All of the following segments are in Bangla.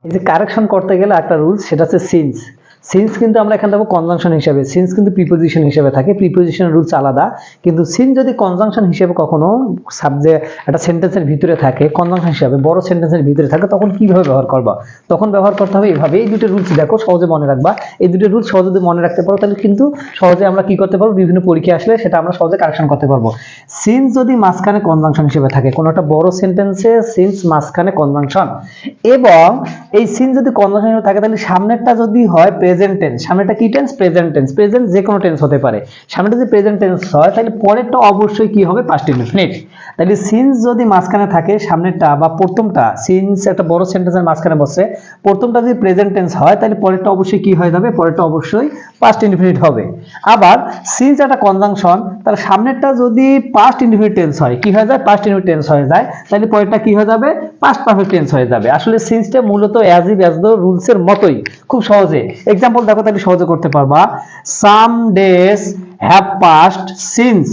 এই যে কারেকশন করতে গেলে একটা রুলস, সেটা হচ্ছে সিন্স। সিন্স কিন্তু আমরা এখানে দেবো কনজাংশন হিসেবে, সিন্স কিন্তু প্রিপোজিশন হিসেবে থাকে, প্রিপোজিশনের রুলস আলাদা। কিন্তু সিন্স যদি কনজাংশন হিসেবে কখনো সাবজেক্ট একটা সেন্টেন্সের ভিতরে থাকে, কনজাংশন হিসেবে বড় সেন্টেন্সের ভিতরে থাকে, তখন কিভাবে ব্যবহার করবা? তখন ব্যবহার করতে হবে এইভাবে। এই দুটো রুলস দেখো, সহজে মনে রাখবা। এই দুটো রুলস সহজে যদি মনে রাখতে পারো, তাহলে কিন্তু সহজে আমরা কি করতে পারবো, বিভিন্ন পরীক্ষা আসলে সেটা আমরা সহজে কারেকশন করতে পারবো। সিন্স যদি মাঝখানে কনজাংশন হিসেবে থাকে, কোনো একটা বড় সেন্টেন্সে সিন্স মাঝখানে কনজাংশন, এবং এই সিন যদি কনজাংশন হিসেবে থাকে, তাহলে সামনেরটা যদি হয় প্রেজেন্ট টেন্স, সামনেরটা কি টেন্স? Present tense. প্রেজেন্ট যে কোনো টেন্স হতে পারে। সামনেটা যদি প্রেজেন্ট টেন্স হয়, তাহলে পরেরটা অবশ্যই কি হবে? Past indefinite. তাহলে সিন্স যদি মাঝখানে থাকে, সামনেরটা বা প্রথমটা, সিন্স একটা বড় সেন্টেন্সের মাঝখানে বসে, প্রথমটা যদি প্রেজেন্ট টেন্স হয়, তাহলে পরেরটা অবশ্যই কি হয়ে যাবে? পরেরটা অবশ্যই পাস্ট ইনডেফিনিট হবে। আবার সিন্স একটা কনজাংশন, তার সামনেরটা যদি পাস্ট ইনডেফিনিট টেন্স হয়, কি হয়ে যায়? পাস্ট ইনডেফিনিট টেন্স হয়ে যায়। তাহলে পরেরটা কি হয়ে যাবে? পাস্ট পারফেক্ট টেন্স হয়ে যাবে। আসলে সিন্সটা মূলত as if as the rules এর মতোই, খুব সহজে। এক্সাম্পল দেখো, তাহলে সহজে করতে পারবা। Some days have passed since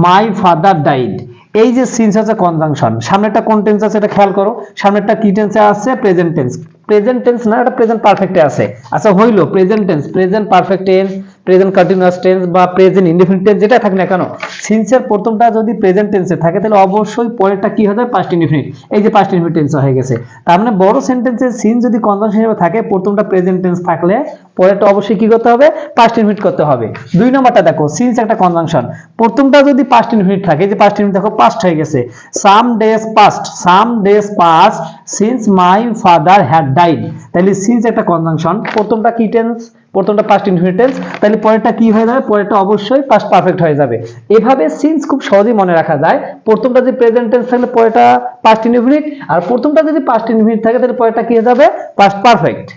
my father died. এই যে সিন্স আছে কনজাংশন, সামনেটা কোন টেন্স আছে এটা খেয়াল করো। সামনেটা কি টেন্সে আছে? Present tense. প্রেজেন্ট টেন্স না, এটা প্রেজেন্ট পারফেক্টে আছে। আচ্ছা হইলো present tense, present perfect tense, present continuous tense বা প্রেজেন্ট ইনডেফিনিট টেন্স, যেটা থাক না কেন, সিন্সের প্রথমটা যদি প্রেজেন্ট টেন্সে থাকে, তাহলে অবশ্যই পরেরটা কি হবে? Past indefinite. এই যে পাস্ট ইনডেফিনিট টেন্স হয়ে গেছে। তার মানে বড় সেন্টেন্সের সিন্স যদি কনজাংশন হিসেবে থাকে, প্রথমটা প্রেজেন্ট টেন্স থাকলে পরেরটা অবশ্যই কি করতে হবে? পাস্ট ইনডেফিনিট করতে হবে। দুই নম্বরটা দেখো, সিন্স একটা কনজাংশন, প্রথমটা যদি পাস্ট ইনডেফিনিট থাকে, যে পাস্ট ইনডেফিনিট দেখো পাস্ট হয়ে গেছে। Some days past, some days passed since my father had died. তাহলে সিন্স একটা কনজাংশন, প্রথমটা কি টেন্স? প্রথমটা পাস্ট ইনডেফিনিট টেন্স। তাহলে পরেরটা কি হয়ে যাবে? পরেরটা অবশ্যই পাস্ট পারফেক্ট হয়ে যাবে। এভাবে সিন্স খুব সহজেই মনে রাখা যায়। প্রথমটা যদি প্রেজেন্ট টেন্স থাকলে পরেরটা পাস্ট ইনডেফিনিট, আর প্রথমটা যদি পাস্ট ইনডেফিনিট থাকে, তাহলে পরেরটা কি হয়ে যাবে? Past perfect.